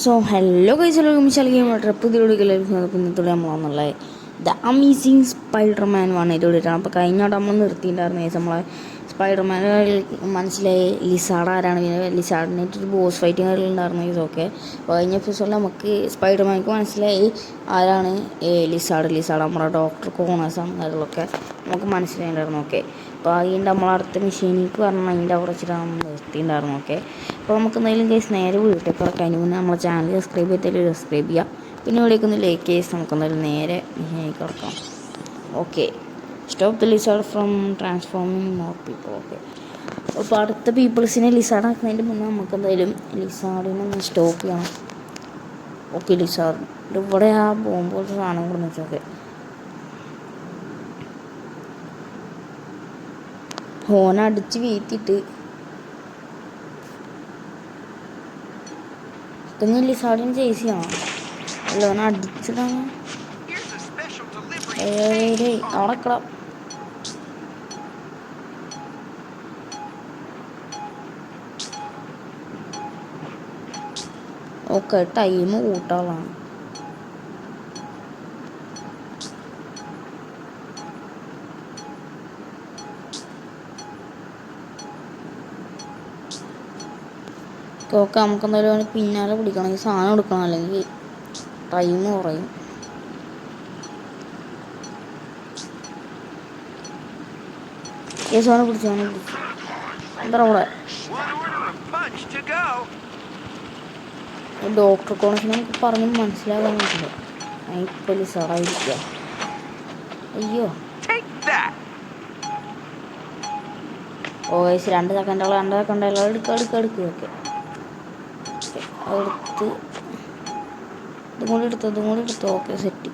So hello guys, welcome to പുതിയൊരു പിന്നത്തോടെ നമ്മളാണെന്നുള്ളത് ദ അമേസിങ് സ്പൈഡർമാൻ വന്നിട്ടോടിയിട്ടാണ്. അപ്പോൾ കഴിഞ്ഞോട്ട് നമ്മൾ നിർത്തിയിട്ടുണ്ടായിരുന്നു നമ്മളെ സ്പൈഡർമാൻ മനസ്സിലായി ലിസാർഡ് ആരാണ്. പിന്നെ ലിസാർഡിനായിട്ടൊരു ബോസ് ഫൈറ്റിങ് ഉണ്ടായിരുന്നു ഇതൊക്കെ. അപ്പോൾ കഴിഞ്ഞ എപ്പിസോഡിൽ നമുക്ക് സ്പൈഡർമാൻക്ക് മനസ്സിലായി ആരാണ് ലിസാർഡ് നമ്മുടെ ഡോക്ടർ കോണേഴ്സ് അങ്ങനെയുള്ളതൊക്കെ നമുക്ക് മനസ്സിലായിട്ടുണ്ടായിരുന്നു. ഓക്കെ, അപ്പോൾ അതിൻ്റെ നമ്മളടുത്ത മെഷീനിലേക്ക് പറഞ്ഞാൽ അതിൻ്റെ അവിടെ വെച്ചിട്ടാണ് നമ്മൾ നിർത്തിയിട്ടുണ്ടായിരുന്നു. ഓക്കെ, അപ്പോൾ നമുക്ക് എന്തായാലും കേസ് നേരെ വീട്ടിൽ കിടക്കാം. അതിന് മുന്നേ നമ്മളെ ചാനൽ സബ്സ്ക്രൈബ് ചെയ്താൽ സബ്സ്ക്രൈബ് ചെയ്യുക. പിന്നെ ഇവിടേക്ക് ഒന്ന് ലൈക്ക് കേസ് നമുക്ക് എന്തായാലും നേരെ മെഷീനിലേക്ക് കിടക്കാം. Okay, stop the lizard from transforming more people. Okay, അപ്പോൾ അടുത്ത പീപ്പിൾസിനെ ലിസാർഡ് ആക്കുന്നതിൻ്റെ മുന്നേ നമുക്ക് എന്തായാലും ലിസാർഡിനെ ഒന്ന് സ്റ്റോപ്പ് ചെയ്യണം. ഓക്കെ, ലിസാർഡ് ഇവിടെ ആ പോകുമ്പോൾ സാധനം കൊടുന്ന് വെച്ചോക്കെ ഹോനടിച്ച് വീഴ്ത്തിയിട്ട് പിന്നെ ലിസാർഡിന് ചേസ് ചെയ്യണം. അല്ല ഓനെ അടിച്ചിട്ടാണ് അവിടെ കിടാം. ഓക്കെ, ടൈം കൂട്ടാളാണ്. ഓക്കെ, നമുക്ക് എന്തായാലും പിന്നാലെ പിടിക്കണം. ഈ സാധനം എടുക്കണം, അല്ലെങ്കിൽ ടൈം കുറയും. ഈ സാധനം പിടിച്ചു എന്താ അവിടെ ഡോക്ടർ കോണസിനെ നമുക്ക് പറഞ്ഞ് മനസ്സിലാകാൻ പറ്റില്ല. ഞാൻ ഇപ്പോൾ ലിസാർഡായിരിക്കുക. അയ്യോ, ഓ ഗൈസ്, 2 സെക്കൻഡ് എടുക്കുക. ഓക്കെ, അതെടുത്ത് ഇതും കൂടി എടുത്തു. Okay, set.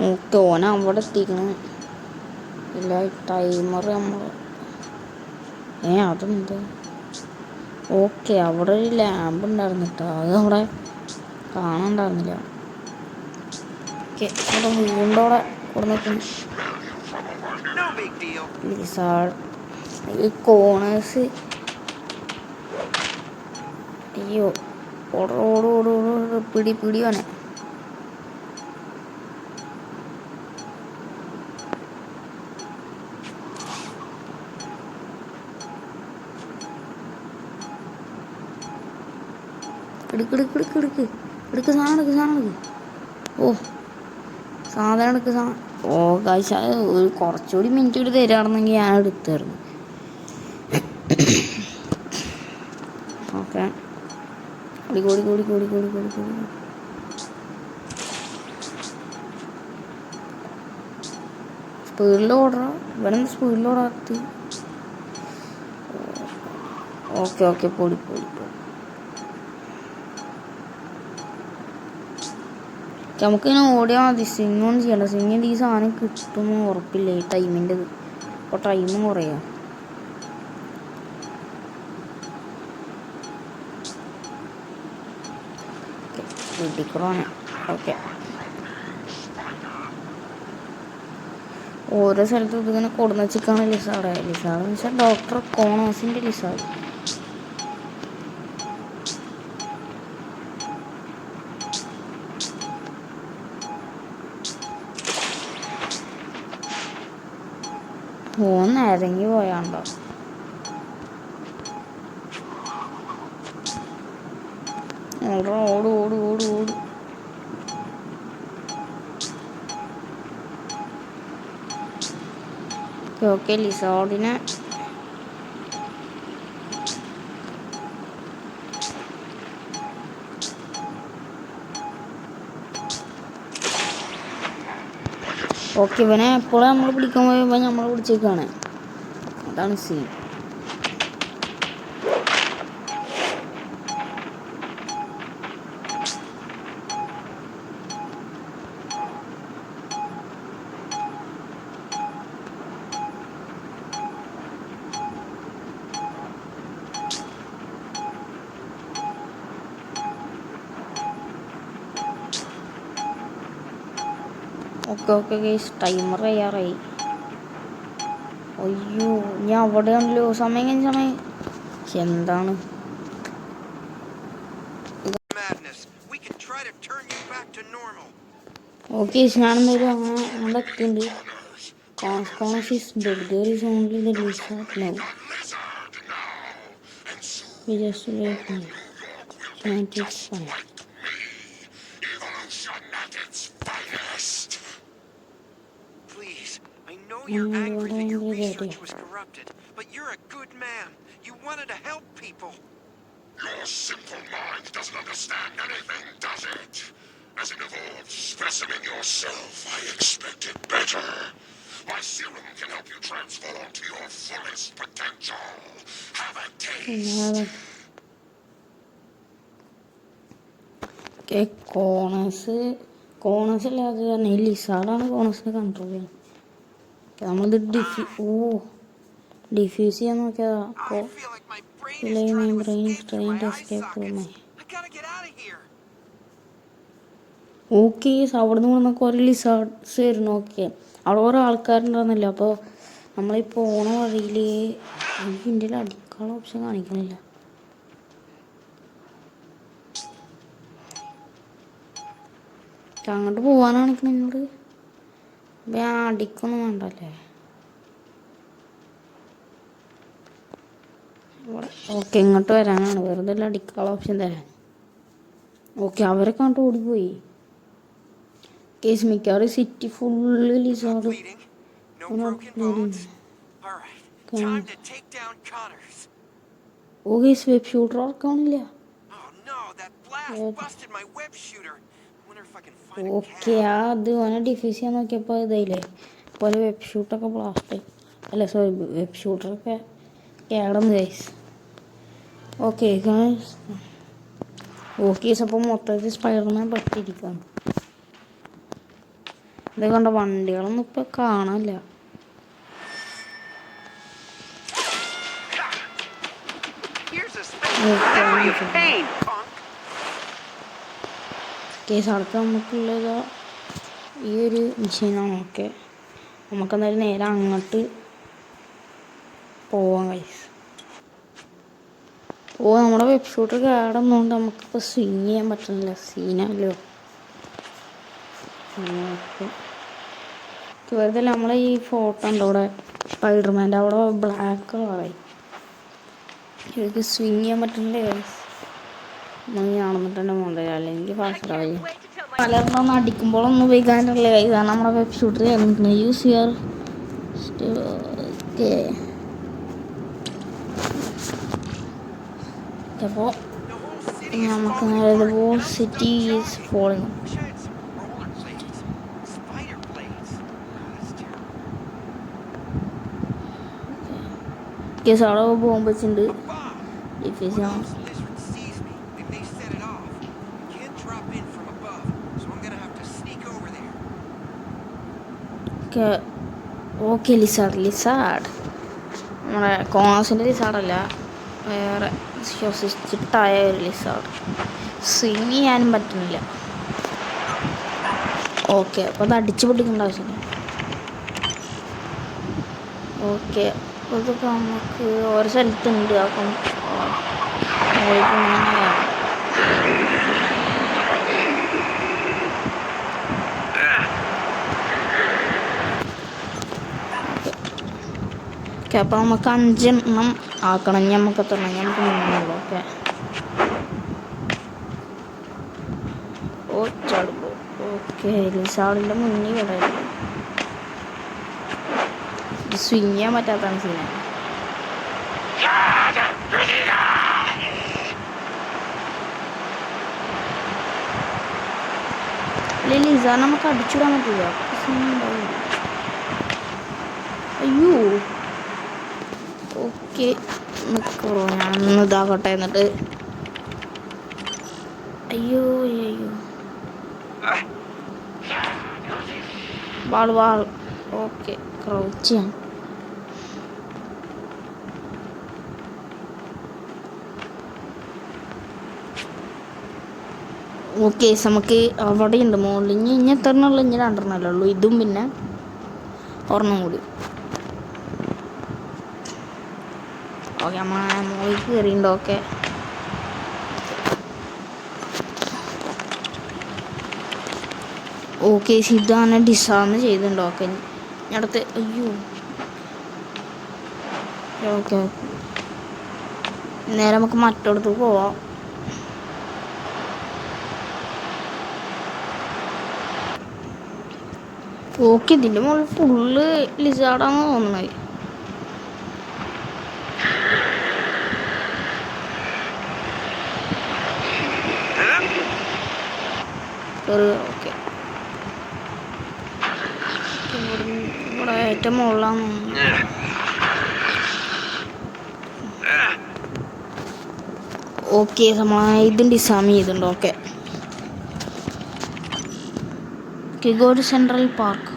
ഓക്കെ, ഓന അവിടെ എത്തിക്കണം. ഇല്ല, ടൈമർ നമ്മൾ അതെന്ത്. ഓക്കെ, അവിടെ ഒരു ലാമ്പ് ഉണ്ടായിരുന്നു കേട്ടോ, അത് അവിടെ കാണാനുണ്ടായിരുന്നില്ല. ഓക്കെ, അവിടെ വീണ്ടോടെ കൊടുക്കുന്നു ലിസാർഡ്. ഈ കോണേഴ്സ് അയ്യോ, ഓട് പിടിയോനെ. എടുക്ക് സാധനം. ഓ, സാധനം എടുക്ക്. ഓ കാഴ്ച ഒരു കുറച്ചുകൂടി മിനിറ്റ് കൂടി തരാണെന്നെങ്കിൽ ഞാൻ എടുത്തായിരുന്നു. ഓക്കെ, കൂടി. സ്പീഡിൽ ഓടറ, ഇവനെന്താ സ്പീഡിൽ ഓടാത്ത. ഓക്കെ, പൊടി. നമുക്കിങ്ങനെ ഓടിയാൽ മതി, സ്വിങ്ങൊന്നും ചെയ്യണ്ട. സ്വിങ്ങിൻ്റെ ഈ സാധനം കിട്ടുമെന്ന് ഉറപ്പില്ല ഈ ടൈമിൻ്റെ. അപ്പോൾ ടൈമും കുറയാ. വെടിക്കുറവാണ്. ഓക്കെ, ഓരോ സ്ഥലത്തും ഇതിങ്ങനെ കൊടുന്ന് വെച്ചിട്ടാണ് ലിസാർഡ് എന്ന് വെച്ചാൽ ഡോക്ടർ കോണേഴ്സിൻ്റെ ലിസാർഡ്. ഓന്ന് ഇറങ്ങി പോയാണ്ടോ. ഓട്. ഓക്കെ, ലിസാർഡിനെ ഇവനെ എപ്പോഴും നമ്മൾ പിടിക്കാൻ പോയപ്പോൾ നമ്മൾ പിടിച്ചേക്കാണ്. അതാണ് scene. Okay okay guys, timer തയ്യാറായി. അയ്യോ, ഞാൻ അവിടെയാണല്ലോ. സമയം കഴിഞ്ഞ സമയം എന്താണ്? ഓക്കെ, ഞാനെന്തായാലും അങ്ങനെ അവിടെ എത്തിയിട്ടുണ്ട്. Corners is dead. There is only the lizard now. We just wait now. And it's fine. Please, I know you're angry that your research was corrupted, but you're a good man. You wanted to help people. Your simple mind doesn't understand anything, does it? As an evolved specimen yourself, I expected better. My serum can help you transform to your fullest potential. Have a taste. Okay, corners ഇല്ലാതെ തന്നെ ഈ ലിസാർഡാണ് കോണേഴ്സിനെ control ചെയ്യുന്നത്. നമ്മളിത് diffuse ചെയ്യാൻ നോക്കിയതാ. Okay, അവിടെ നിന്ന് വന്ന കുറേ ലിസാർഡ്സ് വരുന്നു. ഓക്കെ, അവിടെ കുറേ ആൾക്കാരുണ്ടായിരുന്നില്ല. അപ്പോൾ നമ്മളീ പോണ വഴിയിൽ എനിക്ക് ഇന്ത്യയിൽ അടിക്കാനുള്ള ഓപ്ഷൻ കാണിക്കണില്ല. അങ്ങോട്ട് പോകാനാണെങ്കിൽ എന്നോട് ഞാൻ അടിക്കൊന്നും വേണ്ടല്ലേ. ഓക്കെ, ഇങ്ങോട്ട് വരാനാണ്, വെറുതെ അല്ല അടിക്കാനുള്ള ഓപ്ഷൻ തരാൻ. ഓക്കെ, അവരൊക്കെ അങ്ങോട്ട് ഓടിപ്പോയി. കേസ് മിക്കവാറും സിറ്റി ഫുള്ള് ലിസാർഡ്. ഓ കേസ് വെബ് ഷൂട്ടർ ആർക്കാണില്ല. ഓക്കെ, അത് ഓനെ ഡിഫ്യൂസ് ചെയ്യാൻ നോക്കിയപ്പോൾ ഇതായില്ലേ, പോലെ വെബ് ഷൂട്ടൊക്കെ ബ്ലാസ്റ്റ്, അല്ല സോറി, വെബ് ഷൂട്ടറൊക്കെ കേടന്ന് ഗൈസ്. ഓക്കെ ഗൈസ്, അപ്പോൾ മൊത്തത്തിൽ സ്പൈഡർമാൻ പറ്റിയിരിക്കുകയാണ്. ഇത് കണ്ട വണ്ടികളൊന്നും ഇപ്പം കാണാനില്ല. കേസ് അടുത്ത് നമുക്കുള്ളത് ഈ ഒരു മെഷീനാണ്. ഓക്കെ, നമുക്കെന്തായാലും നേരെ അങ്ങോട്ട് പോവാം ഗൈസ്. നമ്മുടെ വെബ് ഷൂട്ടർ കേടുന്നതുകൊണ്ട് നമുക്കിപ്പോൾ സ്വിങ് ചെയ്യാൻ പറ്റുന്നില്ല. സീനല്ലോ. വെറുതെ നമ്മളെ ഈ ഫോട്ടോ ഉണ്ട് അവിടെ സ്പൈഡർമാൻ്റെ അവിടെ ബ്ലാക്ക് കളറായി. എനിക്ക് സ്വിങ് ചെയ്യാൻ പറ്റുന്നില്ല ഗൈസ്. നടന്നിട്ട് തന്നെ പോകണ്ടേ, അല്ലെങ്കിൽ ഫാസ്റ്റായി. പലർന്നൊന്നും അടിക്കുമ്പോഴൊന്നും ഉപയോഗിക്കാനുള്ള ഗൈസ്. കാരണം നമ്മുടെ വെബ് ഷൂട്ടർ യൂസ് ചെയ്യാർ. ഓക്കെ, അപ്പോൾ നമുക്ക് സിറ്റി ഈസ് ഫോളിങ്. കേസ് അവിടെ ബോംബ് വെച്ചിട്ടുണ്ട്. ഡിഫ്യൂസ് ചെയ്യാം. ഓക്കെ, ലിസാർഡ് നമ്മുടെ കോണേഴ്സിൻ്റെ ലിസാർഡല്ല, വേറെ ശ്വസിച്ചിട്ടായ ഒരു ലിസാർഡ്. സ്വിങ് ചെയ്യാനും പറ്റുന്നില്ല. ഓക്കെ, അപ്പോൾ അത് അടിച്ചു പൊട്ടിക്കേണ്ട ആവശ്യമില്ല. ഓക്കെ, ഇതൊക്കെ നമുക്ക് ഓരോ സ്ഥലത്തുണ്ട്. അപ്പം ഓക്കെ, അപ്പോൾ നമുക്ക് 5 എണ്ണം ആക്കണം. നമുക്ക് എത്ര എണ്ണം? നമുക്ക് 3 ഉള്ളൂ. ഓക്കെ, ചടുപ്പോ. ഓക്കെ, ലിസാർഡിൻ്റെ മുന്നിൽ കിടക്കും. സ്വിങ് ചെയ്യാൻ പറ്റാത്താണ് സീന. ലിസാർ നമുക്ക് അടിച്ചുവിടാൻ പറ്റില്ല. അയ്യോ, ഓക്കെ, നിൽക്കോ, ഞാനൊന്ന് ഇതാകട്ടെ. എന്നിട്ട് അയ്യോ വാൾ. ഓക്കെ, ക്രൗച്ച് ചെയ്യാം. ഓക്കെ നമുക്ക് അവിടെ ഉണ്ട് മുകളിൽ ഇനി എത്രണ്ണുള്ളൂ, ഇനി 2 ഉള്ളൂ, ഇതും പിന്നെ ഒരെണ്ണം കൂടി. ഓക്കെ നമ്മൾ മുകളിൽ കയറിയിട്ടുണ്ട്. ഓക്കെ ഓക്കെ ഇതാണ് ഡിസാർന്ന് ചെയ്തിട്ടുണ്ട്. ഓക്കെ അടുത്ത് അയ്യോ ഓക്കെ നേരെ നമുക്ക് മറ്റോടത്ത് പോവാം. ഓക്കെ ഇതിൻ്റെ മുകളിൽ ഫുള്ള് ലിസാർഡാന്ന് തോന്നുന്നത്. ഓക്കെ ഇവിടെ ഏറ്റവും മുകളിലാന്ന് തോന്നുന്നു. ഓക്കെ ഇതും ഡിസാം ചെയ്തിട്ടുണ്ട്. Okay go to central park.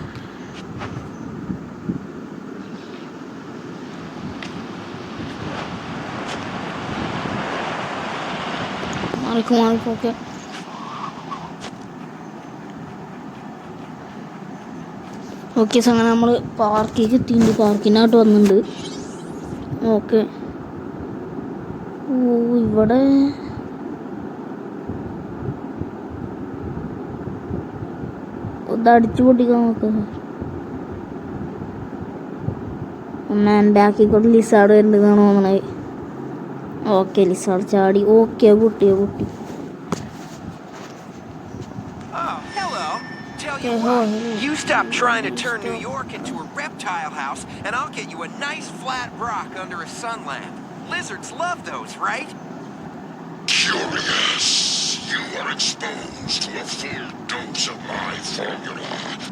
മാറിക്കും ഓക്കെ ഓക്കെ അങ്ങനെ നമ്മൾ പാർക്കിലേക്ക് എത്തിയിട്ടുണ്ട്. പാർക്കിനകത്ത് വന്നിട്ടുണ്ട്. ഓക്കെ ഓ ഇവിടെ ഇത് അടിച്ചു പൊട്ടിക്കാൻ നോക്കുക. ബാക്കിക്കൂടെ ലിസാർഡ് വരുന്നതാണ് തോന്നണത്. ഓക്കെ ലിസാർഡ് ചാടി. ഓക്കെ പൊട്ടി. Oh, hello. Tell you what, you stop trying to turn New York into a reptile house, and I'll get you a nice flat rock under a sun lamp. Lizards love those, right? Curious. You are exposed to a full dose of my formula.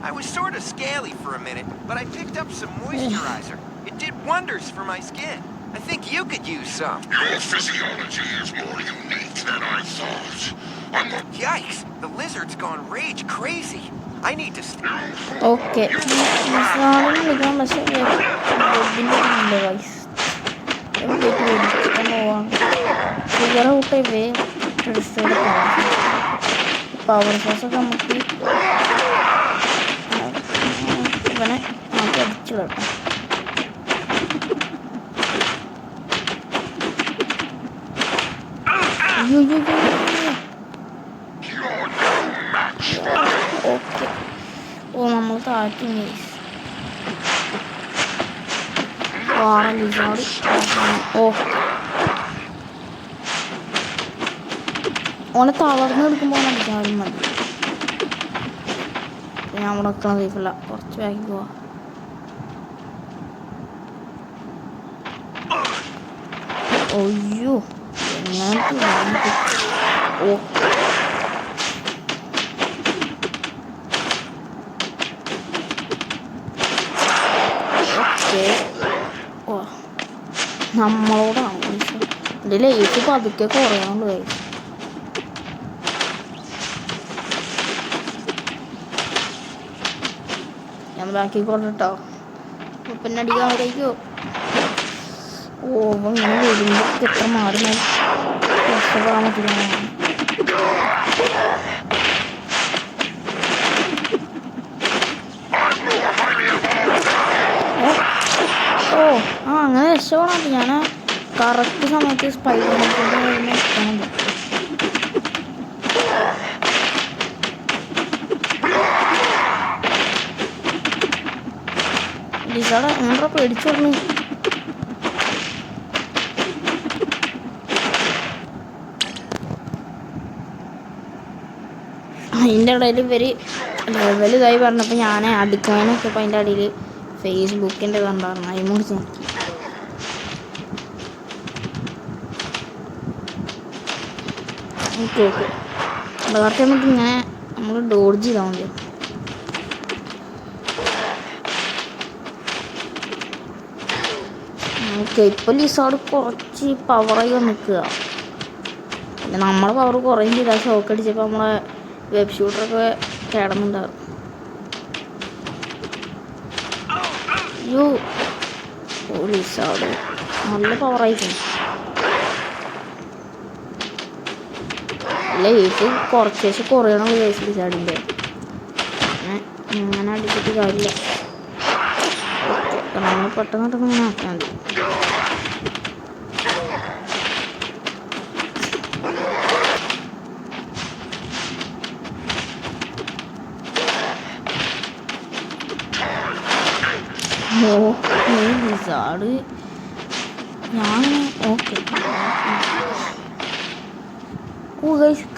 I was sort of scaly for a minute, but I picked up some moisturizer. It did wonders for my skin. I think you could use some. Your physiology is more unique than I thought. Yikes! The lizard's gone rage crazy. I need to okay ലിസാർഡിന് വിളിക്കാൻ പക്ഷേ ബുദ്ധിമുട്ടുണ്ട് guys. Figure out ഇവയെ power സോഴ്സൊക്കെ നമുക്ക് ഇവനെ നമുക്ക് അടിച്ചു കേട്ടോ. ഓക്കെ ഓ നമ്മൾ താഴ്ത്തി ലിസാർഡ്. ഓക്കെ ഓനെ തളർന്ന് എടുക്കുമ്പോൾ അടിച്ചാലും മതി. ഞാൻ അവിടെ നിൽക്കണം സേഫല്ല. കുറച്ച് ബാക്കി പോവാ. അയ്യോ ഓക്കെ ഓ നമ്മളോടാണ് എൻ്റെ ലൈഫ് പതുക്കെ കുറയണുള്ളൂ ഗൈസ്. ഞാൻ ബാക്കി കൊണ്ടിട്ടോ പിന്നെ അടിക്കാൻ വരേക്കോ. ഓ ഇങ്ങനെ വരുമ്പോൾ എത്ര മാറി രക്ഷപ്പെടാൻ പറ്റില്ല. ഓ അങ്ങനെ രക്ഷപ്പെടാൻ ഞാൻ കറക്റ്റ് സമയത്ത് സ്പൈഡർമാൻ ലിസാർഡ് എങ്ങനെ പേടിച്ചോളൂ. അതിൻ്റെ ഇടയിൽ ഇവർ ലെവൽ ഇതായി പറഞ്ഞപ്പോൾ ഞാൻ അടുക്കാനൊക്കെ അപ്പോൾ അതിൻ്റെ ഇടയിൽ ഫേസ്ബുക്കിൻ്റെ കണ്ടായിരുന്നു. അതിന് കുറിച്ച് നോക്കി. ഓക്കെ കറക്റ്റ് നമുക്ക് ഇങ്ങനെ നമ്മൾ ഡോഡ്ജ് ചെയ്താൽ മതി. ഓക്കെ ഇപ്പോൾ ലിസാർഡ് കുറച്ച് പവറായി നിൽക്കുക. പിന്നെ നമ്മളെ പവർ കുറയും ചെയ്താൽ ഷോക്ക് അടിച്ചപ്പോൾ നമ്മളെ വെബ് ഷൂട്ടറൊക്കെ കിടന്നുണ്ടാവും. അയ്യോ ഓ ലിസാർഡ് നല്ല പവറായിരിക്കും. ലൈഫ് കുറച്ച് കുറയണം ഗൈസ് ലിസാർഡിൻ്റെ. ഇങ്ങനെ അടിച്ചിട്ട് കാര്യമില്ല. നമ്മൾ പെട്ടെന്ന് ഇങ്ങനെ ആക്കിയാൽ മതി. ലിസാർഡ് ഞാൻ ഓക്കെ.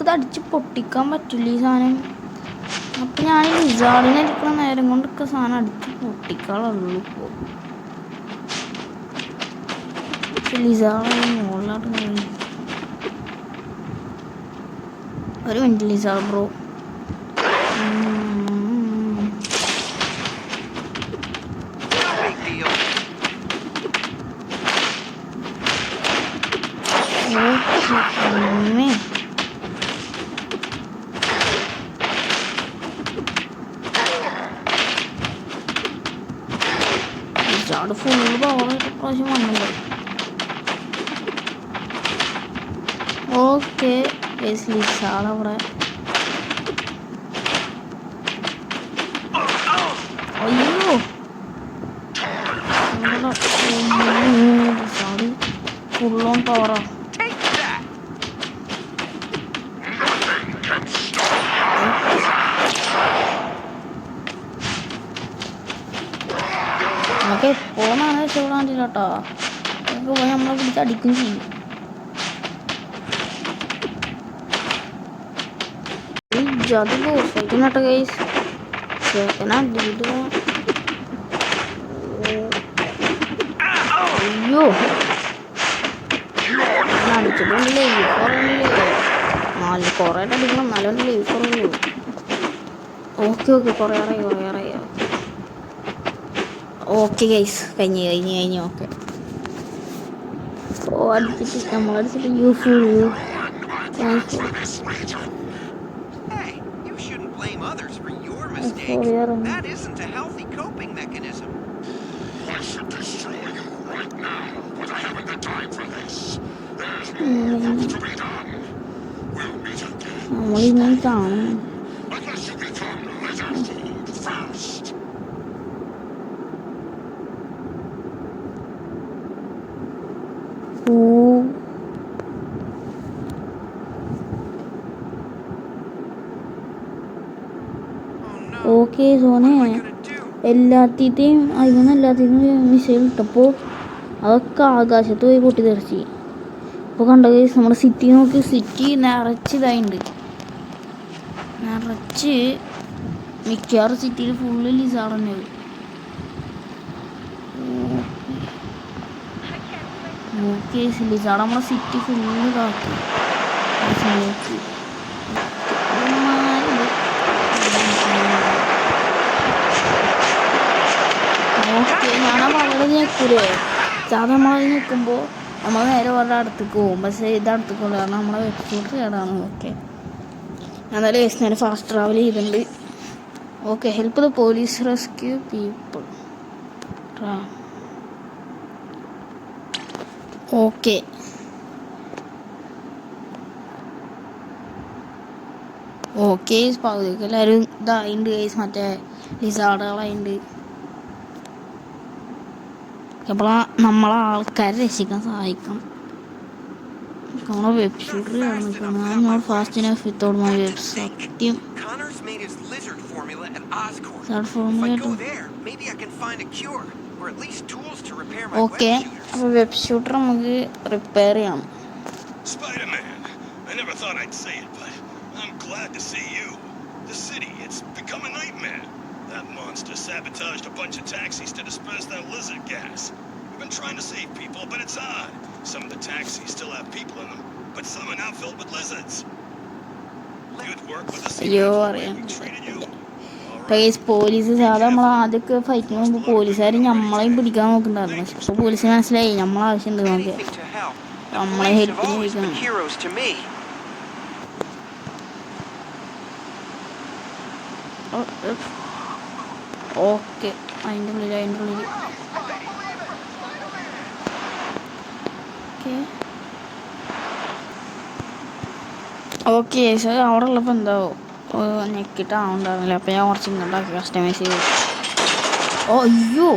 ഇത് അടിച്ച് പൊട്ടിക്കാൻ പറ്റില്ല ഈ സാധനം. അപ്പം ഞാൻ ലിസാർഡിനെ അടിക്കണ നേരം കൊണ്ടൊക്കെ സാധനം അടിച്ച് പൊട്ടിക്കാറുള്ളൂ. ഇപ്പോൾ ലിസാർഡ് മുകളിലോട്ട് ഒരു minute lizard bro. Lizard full പവറായിട്ട് പ്രാവശ്യം വന്നല്ലോ. ഓക്കെ ലിസാർഡ് അവിടെ. അയ്യോ ലിസാർഡ് ഫുൾ ഓൺ പവറാ. നമുക്ക് എപ്പോഴും നല്ല രക്ഷപ്പെടാണ്ടില്ല കേട്ടോ. നമുക്ക് പോയി നമ്മളെ പിടിച്ച് അടിക്കും ചെയ്യും. ജാതി ബോസായിട്ടോ ഗൈസ്. അടിച്ചിട്ട് അയ്യോ അടിച്ചിട്ടുണ്ട്. ലൈഫ് കുറവില്ലേ? കുറേ അടിക്കണം നല്ലോണം ലൈഫ് കുറവുള്ളൂ. ഓക്കെ കുറേ അറിയാം. ഓക്കെ ഗൈസ് കഴിഞ്ഞ് ഓക്കെ. ഓ അടിച്ചിട്ട് നമ്മളടിച്ചിട്ട് Hey, you shouldn't blame others for your mistake. That isn't a healthy coping mechanism. I should destroy you right now, but I haven't the time for this. There's more work to be done. We'll meet again. നമ്മളിങ്ങനെ കാണും. Unless you become lizard food first. Okay സോനെ എല്ലാത്തിൻ്റെയും missile ഇട്ടപ്പോൾ അതൊക്കെ ആകാശത്ത് പോയി പൊട്ടിത്തെറിച്ച്. ഇപ്പോൾ കണ്ട കേസ് നമ്മുടെ സിറ്റി നോക്കി, സിറ്റി നിറച്ച് മിക്കവാറും സിറ്റിയിൽ ഫുള്ള് ലിസാർഡ് തന്നെ. ഓക്കെ ലിസാർഡ് നമ്മളെ സിറ്റി ഫുള്ള് ഇതാക്കി. ഓക്കെ ഞാൻ വളരെ നിൽക്കൂലേ സാധാ നമ്മളത് നിൽക്കുമ്പോൾ നമ്മൾ നേരെ അവരുടെ അടുത്തേക്ക് പോകും. പക്ഷേ ഇത് അടുത്തേക്കുള്ള കാരണം നമ്മളെ വെബ്സൈറ്റ് കേടാണ്. ഓക്കെ എന്നാലും നേരെ ഫാസ്റ്റ് ട്രാവൽ ചെയ്തിട്ടുണ്ട്. Okay help the police rescue people. Okay പകുതിയൊക്കെ എല്ലാവരും ഇതായിട്ടുണ്ട് കേസ്. മറ്റേ ലിസാർഡുകളായിട്ടുണ്ട്. അപ്പോൾ നമ്മളെ ആൾക്കാരെ രക്ഷിക്കാൻ സഹായിക്കണം. നമ്മളെ വെബ്സൈറ്റ് നമ്മൾ fast enough without my web സത്യം ഓക്കെ. അപ്പോൾ വെബ് ഷൂട്ടർ നമുക്ക് റിപ്പയർ ചെയ്യണം. Spider-Man, I never thought I'd say it, but I'm glad to see you. The city, it's become a nightmare. That monster sabotaged a bunch of taxis to disperse that lizard gas. We've been trying to save people, but it's hard. Some of the taxis still have people in them, but some are now filled with lizards. You'd work with us. We treated you. Police സാധാ നമ്മൾ ആദ്യമൊക്കെ ഫൈറ്റിന് മുമ്പ് പോലീസുകാർ നമ്മളെയും പിടിക്കാൻ നോക്കുന്നുണ്ടായിരുന്നു. പക്ഷെ ഇപ്പോൾ പോലീസിന് മനസ്സിലായി നമ്മളെ ആവശ്യമുണ്ട്, നോക്കിയാൽ നമ്മളെ ഹെൽപ്പിന് ചോദിക്കണം. ഓക്കെ അതിൻ്റെ ഉള്ളിൽ ഓക്കെ ഓക്കെ സാർ അവിടെ ഉള്ളപ്പോൾ എന്തോ ഞെക്കിട്ടാവുണ്ടായിരുന്നില്ല. അപ്പോൾ ഞാൻ കുറച്ച് ഇങ്ങോട്ടാക്കി കസ്റ്റമൈസ് ചെയ്തു. ഓ അയ്യോ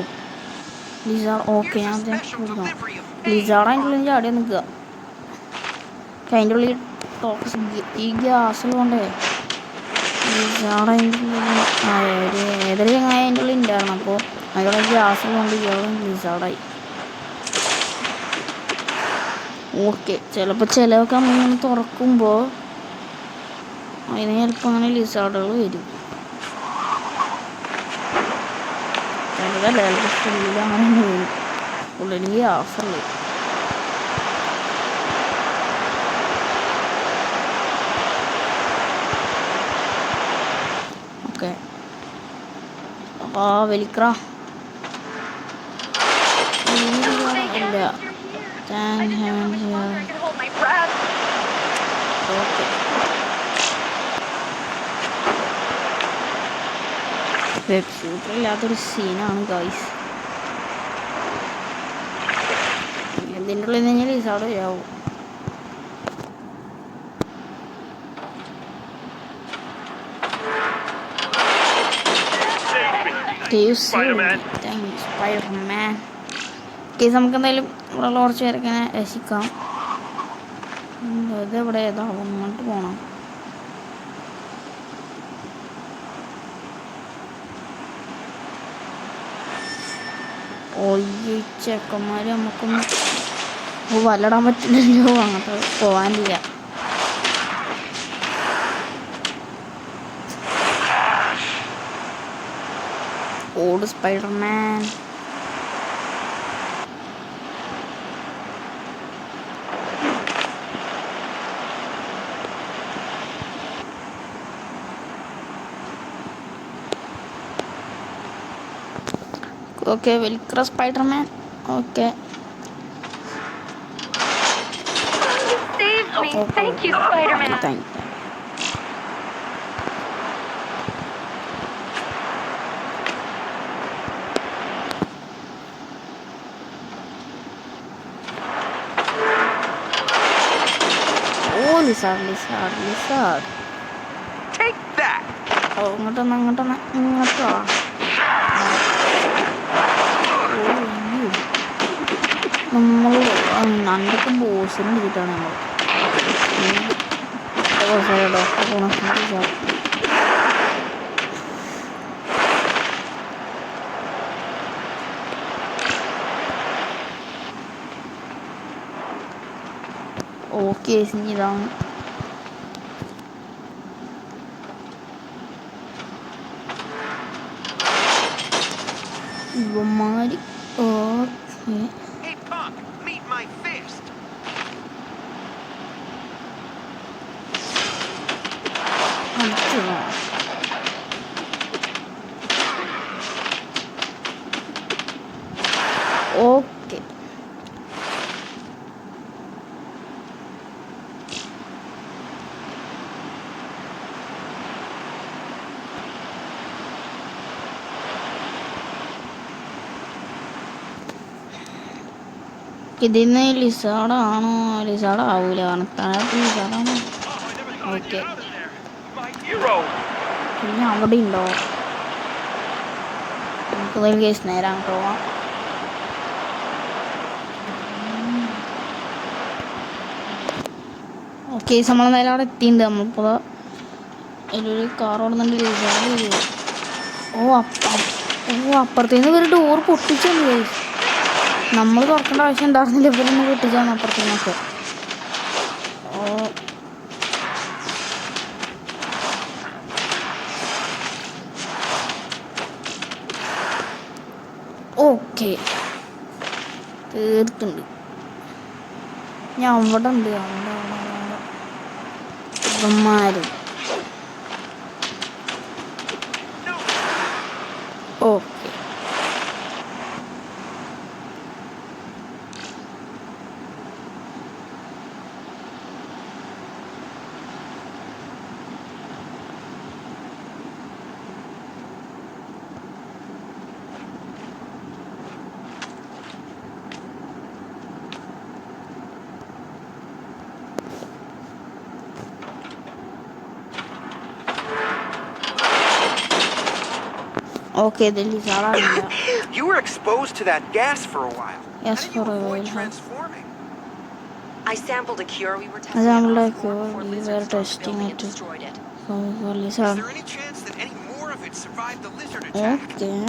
ലിസാർഡ്. ഓക്കെ ഞാൻ കൊടുക്കണം. ലിസാർഡ് അതിൻ്റെ ഉള്ളിൽ ചാടിയാൽ നിൽക്കുക. അതിൻ്റെ ഉള്ളിൽ ടോക്സിക് ഈ ഗ്യാസുള്ളതുകൊണ്ടേ ലിസാർഡ് അതിൻ്റെ ഉള്ളിൽ ഏതൊരു ചങ്ങായി അതിൻ്റെ ഉള്ളിൽ ഉണ്ടായിരുന്നു. അപ്പോൾ അതിലുള്ള ഗ്യാസുള്ളതുകൊണ്ട് ഇയാളും ലിസാർഡായി. ഓക്കെ ചിലപ്പോൾ ചിലവൊക്കെ നമ്മളിങ്ങനെ തുറക്കുമ്പോൾ അതിന് ചിലപ്പോൾ അങ്ങനെ ലിസാർഡുകൾ വരും. ചിലതല്ല ചിലപ്പോൾ ഫുള്ളിൽ അങ്ങനെ തന്നെ വരും. ഉള്ളിൽ ഗ്യാസുള്ളൂ. ഓക്കെ അപ്പോൾ വലിക്ര ഇല്ല. ഓക്കെ വെബ് ഷൂട്ടർ ഇല്ലാത്തൊരു സീനാണ് ഗൈസ്. ഇതിൻ്റെ ഉള്ളിൽ നിന്ന് കഴിഞ്ഞാൽ ലിസാർഡ് ആവും. സ്പൈഡർമാൻ. കേസ് നമുക്ക് എന്തായാലും ഇവിടെ കുറച്ച് പേരൊക്കെ രസിക്കാം. ഇതെവിടെ ഏതാ അങ്ങോട്ട് പോകണം. ഓയ്യ ചെക്കന്മാർ നമുക്കൊന്നും വലടാൻ പറ്റില്ലല്ലോ. അങ്ങോട്ട് പോകാനില്ല. ഓട് Spider-Man. Okay welcome Spider-Man. Okay Thank you, Spider-Man. Thank you. ഓ ലിസാർഡ്. Take that! ഓ ഇങ്ങോട്ടോ. നമ്മൾ നണ്ടൊക്കെ ബോസിന് എടുത്തിട്ടാണ് നമ്മൾ ഓക്കെ ഇതാണ്. ഇവന്മാര് okay Hey, punk, meet my fist. Okay ഇതിന്ന് ലിസാർഡാണോ? ലിസാർഡ് ആവൂല കാരണം താഴത്ത് ലിസാർഡാണോ? ഓക്കെ പിന്നെ അവിടെ ഉണ്ടോ? നമുക്ക് കേസ് നേരെ അങ്ങോട്ട് പോവാം. ഓക്കെ നമ്മൾ നേരെ അവിടെ എത്തിയിട്ടുണ്ട്. നമ്മളിപ്പോൾ അതിലൊരു കാർ ഓടുന്നുണ്ട്. ലിസാർഡ് വരും. അപ്പുറത്തേന്ന് ഒരു ഡോർ പൊട്ടിച്ചു. നമ്മൾ തുറക്കേണ്ട ആവശ്യം ഉണ്ടായിരുന്നില്ല. ഇവരൊന്ന് പൊട്ടിച്ചാണ് അപ്പുറത്തേന്നൊക്കെ. ഓക്കെ തീർത്തുണ്ട്. ഞാൻ അവിടെ ഉണ്ട്. ഇവന്മാരും okay Okay, the lizard are You were exposed to that gas for a while. Yes, How did you for a avoid while, huh? transforming? I sampled a cure we were testing As at I'm like, Oscorp before we lizards were stormed the testing building and it destroyed it. for Is lizard. there any chance that any more of it survived the lizard attack? Okay.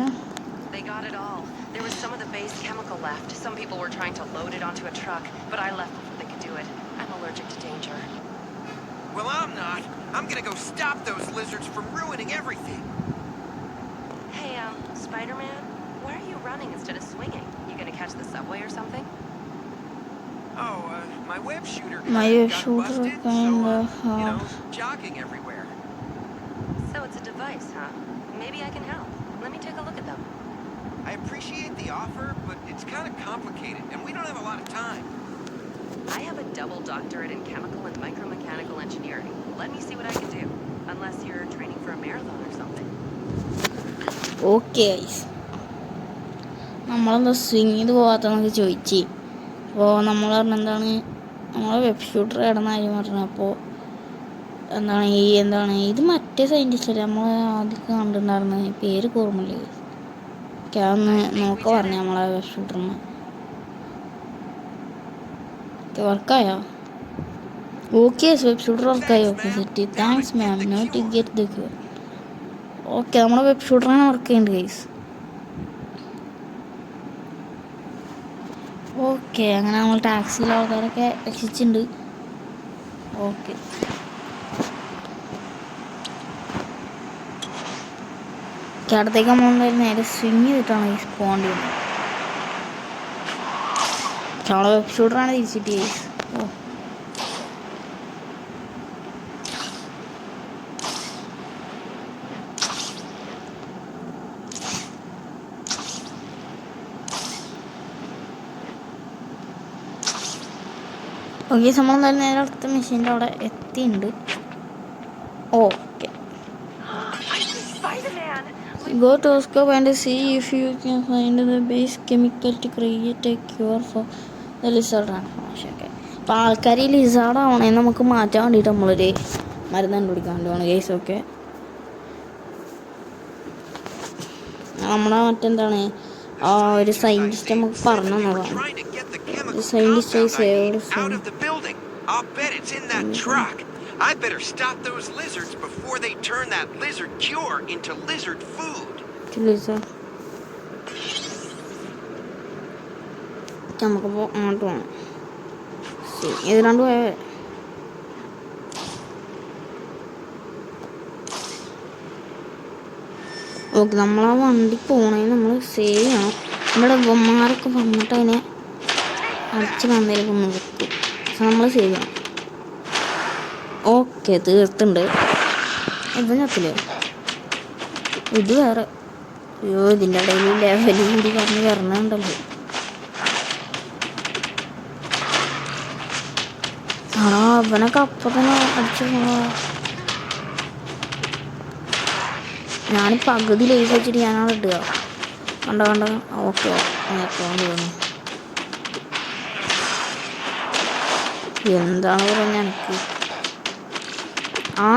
They got it all. There was some of the base chemical left. Some people were trying to load it onto a truck, but I left before they could do it. I'm allergic to danger. Well, I'm not. I'm gonna go stop those lizards from ruining everything. Hey, Spider-Man, why are you running instead of swinging? You gonna catch the subway or something? Oh, my web shooter My web got shooter busted, kind so, of, you know, jogging everywhere. So it's a device, huh? Maybe I can help. Let me take a look at them. I appreciate the offer, but it's kind of complicated, and we don't have a lot of time. I have a double doctorate in chemical and micromechanical engineering. Let me see what I can do. Unless you're training for a marathon or something. Okay, guys. നമ്മളെന്താ swing ചെയ്ത് പോകാത്തതെന്നൊക്കെ ചോദിച്ച് അപ്പോൾ നമ്മൾ പറഞ്ഞെന്താണ് നമ്മളെ web shooter കിടന്ന കാര്യം പറഞ്ഞു. അപ്പോൾ എന്താണ് ഇത് മറ്റേ സയൻറ്റിസ്റ്റ് അല്ലേ നമ്മൾ ആദ്യം കണ്ടിട്ടുണ്ടായിരുന്നത്, പേര് ഓർമ്മയില്ലേ? ഓക്കെ, അതൊന്ന് നോക്കാൻ പറഞ്ഞു നമ്മളെ വെബ് ഷൂട്ടറിന്. ഓക്കെ, വർക്കായോ? ഓക്കെ, വെബ് ഷൂട്ടർ വർക്കായി. Okay, set. Thanks ma'am, not to get the cure. Okay, നമ്മളെ വെബ് ഷൂട്ടറാണ് വർക്ക് ചെയ്യുന്നത് ഗൈസ്. ഓക്കെ, അങ്ങനെ നമ്മൾ ടാക്സിയിലെ ആൾക്കാരൊക്കെ രക്ഷിച്ചിട്ടുണ്ട്. ഓക്കെ, അടുത്തേക്ക് നമ്മൾ നേരെ സ്വിങ് ചെയ്തിട്ടാണ് ഗൈസ് പോകേണ്ടത്. നമ്മളെ വെബ് ഷൂട്ടറാണ് തിരിച്ചിട്ട് ഗൈസ്. ഓ, ഓക്കെ, നമ്മൾ നേരെ അടുത്ത മെഷീൻ്റെ അവിടെ എത്തിയിട്ടുണ്ട്. Okay, go to Oscorp and see if you can find the base chemical to create a cure for the lizard transformation. Okay, അപ്പോൾ ആൾക്കാർ ഈ ലിസാർഡ് ആവണേ നമുക്ക് മാറ്റാൻ വേണ്ടിയിട്ട് നമ്മളൊരു മരുന്ന് കണ്ടുപിടിക്കാൻ വേണ്ടിയാണ് കേസ്. ഓക്കെ, നമ്മളെ മറ്റെന്താണ് ആ ഒരു സയൻറ്റിസ്റ്റ് നമുക്ക് പറഞ്ഞു തന്നതാണ്. The scientist I saved from. Out of the building. I'll bet it's in that truck. I better stop those lizards before they turn that lizard cure into lizard food. Lizard. നമുക്കിപ്പോൾ അങ്ങോട്ട് പോകണം. ഇത് രണ്ടു പോയ okay, നമ്മളാ വണ്ടി പോണേ നമ്മൾ സേവ് ചെയ്യണം. നമ്മുടെ ബൊമ്മമാരൊക്കെ വന്നിട്ട് അതിനെ അടിച്ച് വന്നേക്കും നിർത്തും. പക്ഷെ നമ്മൾ സേവ് ചെയ്യണം. ഓക്കെ, തീർത്തുണ്ട്. ഇതിനകത്തില്ലേ ഇത് വേറെ. അയ്യോ, ഇതിൻ്റെ ഇടയിൽ ലെവൽ കൂടി പറഞ്ഞ് വരണുണ്ടല്ലോ. അവനൊക്കെ അപ്പം തന്നെ അടിച്ചു പോകാ. ഞാൻ പകുതി ലേസ് വെച്ചിട്ട് ഞാനവിടെ ഇടുക. കണ്ട ഓക്കെ, തോന്നുന്നു. എന്താണ് പറയുക എനിക്ക്.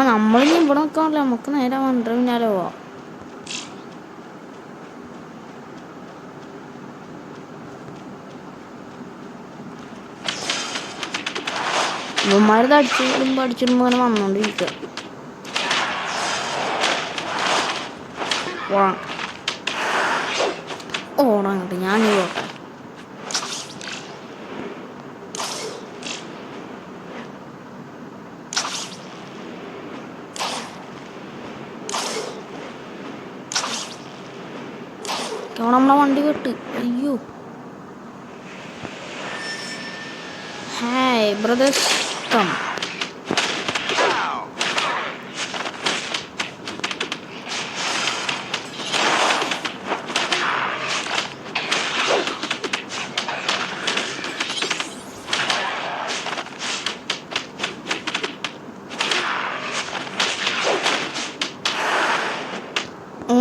നമ്മളിനി ഇവിടെ നോക്കാമല്ലോ, നമുക്ക് നേരെ വണ്ടർ പിന്നാലെ പോവാം. ഇവന്മാരത് അടിച്ചിടുമ്പോൾ അങ്ങനെ വന്നോണ്ടിരിക്കുക. ഓടാങ്ങട്ട് ഞാൻ പോട്ടെ. നമ്മളെ വണ്ടി വിട്ട്. അയ്യോ, ഹായ് ബ്രദേഴ്സ് കം.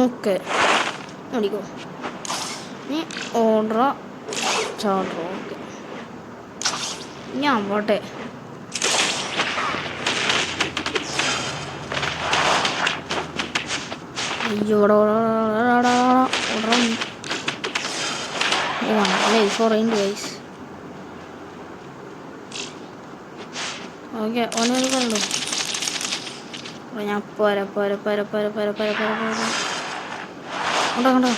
ഓക്കെ, അടിക്കോ നീ ഓർഡർ ചാർഡർ. ഓക്കെ, ഞാൻ പോട്ടെ. അയ്യോടാ കുറേയുണ്ട് ഗൈസ്. ഓക്കെ ഓനൊരു കണ്ടു. ഞാൻ പോരാ പോരാ പോരാ പോരാ പോരാ പോരാ പോരാ പോരാ കണ്ടോ കണ്ടോ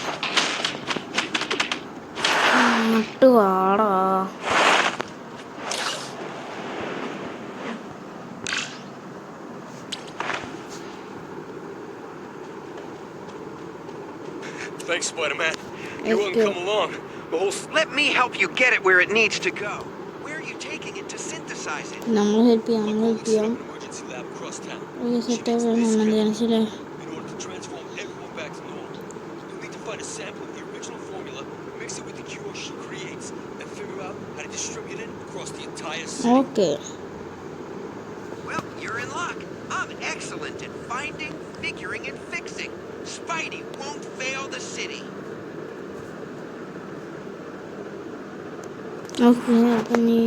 ഇട്ട് വാടാ. Thanks, Spider-Man. You wouldn't come along. The whole... Let me help you get it where it needs to go. Where are you taking it to synthesize it? നമ്മൾ ഹെൽപ്പ് ചെയ്യാം Emergency lab across town. Set മനസ്സിലായി. In order to transform everyone back to normal, you'll need to find a sample of the original formula, mix it with the cure she creates, and figure out how to distribute it across the entire city. Okay Well, you're in luck. I'm excellent at finding, figuring, and fixing. Spidey won't fail the city. Okay അപ്പം നീ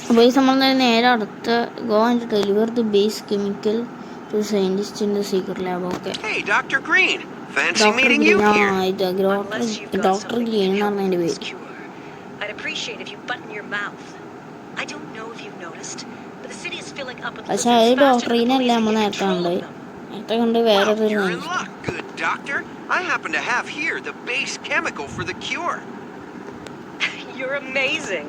അപ്പോൾ ഈ നമ്മൾ നേരെ അടുത്ത go and deliver the base chemical to scientist in the secret lab. Okay Hey, Dr. Green. Fancy doctor meeting Green. you ആ here. ഇത് doctor Green എന്ന് പറഞ്ഞ എൻ്റെ പേര്. I'd appreciate if you button your mouth. I don't know if you've noticed, but the city is filling up with പക്ഷെ അത് doctor ഗ്രീനല്ല നമ്മൾ നേരത്തെ കണ്ട്. നേരത്തെ കണ്ട് വേറെ Well, you're in luck, good doctor. I happen to have here the base chemical for the cure. You're amazing.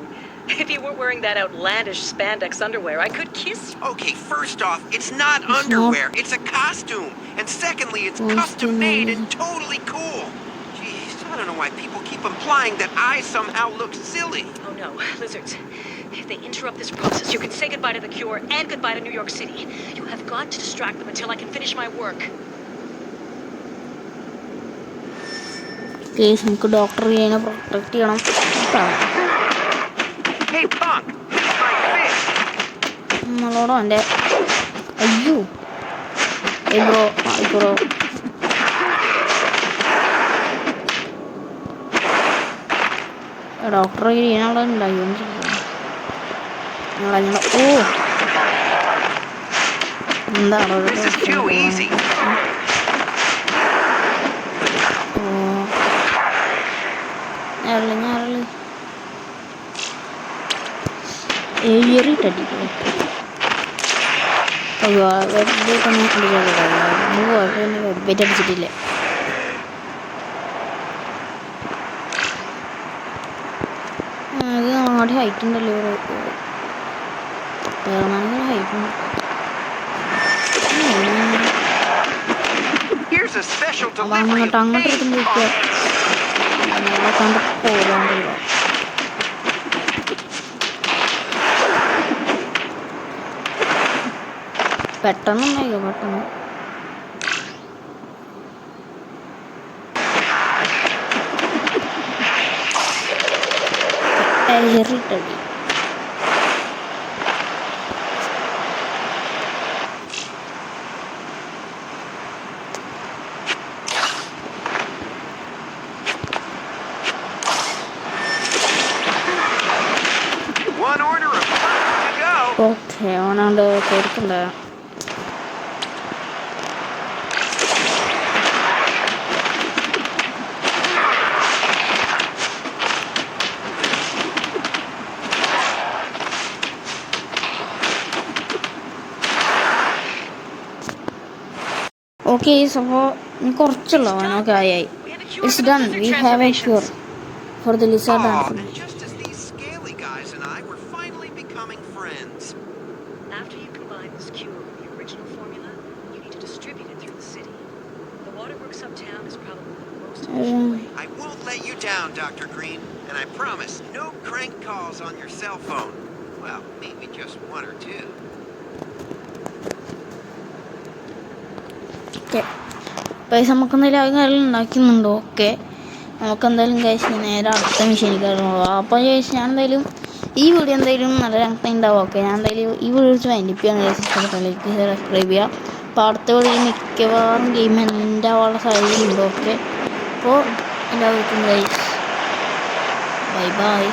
If you weren't wearing that outlandish spandex underwear, I could kiss you. Okay, first off, it's not underwear. It's a costume. And secondly, it's custom made and totally cool. Jeez, I don't know why people keep implying that I somehow look silly. Oh no, lizards. If they interrupt this process, you can say goodbye to the cure and goodbye to New York City. You have got to distract them until I can finish my work. Case നമുക്ക് doctor ഗ്രീനെ protect ചെയ്യണം. Hey, punk! My fish! നമ്മളോടോ എൻ്റെ അയ്യോ bro bro doctor green അവിടെ ഉണ്ടാക്കിക്കൊണ്ടിരിക്കുന്നു. ഞങ്ങളങ്ങനെ ഓ എന്താണ് This is too easy. ഓ ഞാറല് ഏറിട്ടടി വെബ് അടിച്ചിട്ടില്ല. അത് നമ്മുടെ ഹൈറ്റ് ഉണ്ടല്ലോ വേറെ ഹൈറ്റ് ഉണ്ട്. Here's a special അപ്പം delivery of അങ്ങോട്ട് base എടുക്കുമ്പോഴേക്ക് നമ്മളെ കണ്ട് പോകാണ്ടല്ലോ. പെട്ടെന്ന് ഉണ്ടായിക്കോ പെട്ടെന്ന്. ഏറിട്ടടി one order of to go. Okay ഓനാണ്ട് കൊടുക്കണ്ട. ഓക്കെ അപ്പോൾ കുറച്ചുള്ളൂ ഓക്കെ ആയി. It's done. We have a cure for the lizard Aw, and and just as these scaly guys and I were finally becoming friends. After you combine this cure with the original formula, you need to distribute it through the city. The waterworks uptown is probably the most efficient way. I won't let you down, Dr. Green, and I promise no crank calls on your cell phone. Well, maybe just one or two. Okay പൈസ നമുക്കെന്തായാലും കാര്യം ഉണ്ടാക്കുന്നുണ്ടോ? Okay നമുക്കെന്തായാലും കഴിച്ച് നേരെ അടുത്ത മെഷീനിൽ കയറുള്ളൂ. അപ്പോൾ ചോദിച്ചാൽ ഞാൻ എന്തായാലും ഈ വീഡിയോ എന്തായാലും നല്ല രംഗം ഉണ്ടാവും. ഓക്കെ ഞാൻ എന്തായാലും ഈ വീഡിയോ വെച്ച് വൈൻഡിപ്പിയാണ്. ഇഷ്ടപ്പെട്ട സബ്സ്ക്രൈബ് ചെയ്യുക. അപ്പോൾ അടുത്ത വീഡിയോ മിക്കവാറും ഗെയിം എൻ്റെ ആവാനുള്ള സാധ്യതയുണ്ട്. ഓക്കെ അപ്പോൾ എല്ലാവർക്കും ഗൈസ് ബൈ